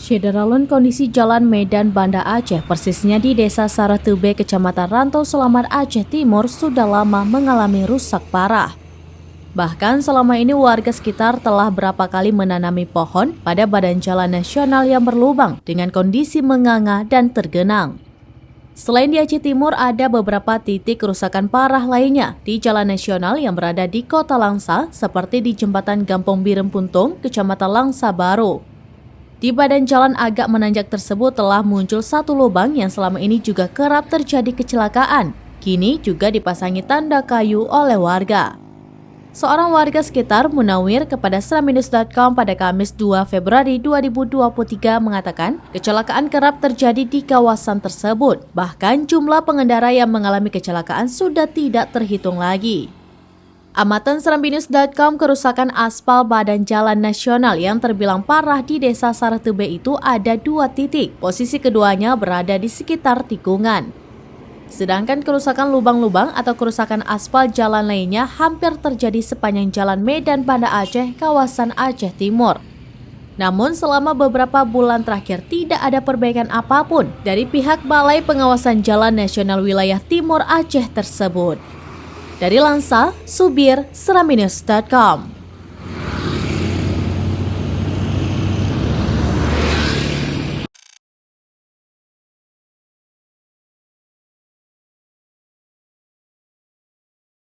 Syederalun kondisi jalan Medan Banda Aceh, persisnya di Desa Saratube, Kecamatan Rantau Selamat, Aceh Timur, sudah lama mengalami rusak parah. Bahkan selama ini warga sekitar telah berapa kali menanami pohon pada badan jalan nasional yang berlubang dengan kondisi menganga dan tergenang. Selain di Aceh Timur, ada beberapa titik kerusakan parah lainnya di jalan nasional yang berada di Kota Langsa, seperti di Jembatan Gampong Birem Puntung, Kecamatan Langsa Baru. Di badan jalan agak menanjak tersebut telah muncul satu lubang yang selama ini juga kerap terjadi kecelakaan. Kini juga dipasangi tanda kayu oleh warga. Seorang warga sekitar, Munawir, kepada seraminus.com pada Kamis 2 Februari 2023 mengatakan kecelakaan kerap terjadi di kawasan tersebut. Bahkan jumlah pengendara yang mengalami kecelakaan sudah tidak terhitung lagi. Amatan seraminus.com, kerusakan aspal badan jalan nasional yang terbilang parah di Desa Saratube itu ada 2 titik. Posisi keduanya berada di sekitar tikungan. Sedangkan kerusakan lubang-lubang atau kerusakan aspal jalan lainnya hampir terjadi sepanjang jalan Medan Banda Aceh, kawasan Aceh Timur. Namun selama beberapa bulan terakhir tidak ada perbaikan apapun dari pihak Balai Pengawasan Jalan Nasional Wilayah Timur Aceh tersebut. Dari Langsa, Subir, seraminus.com.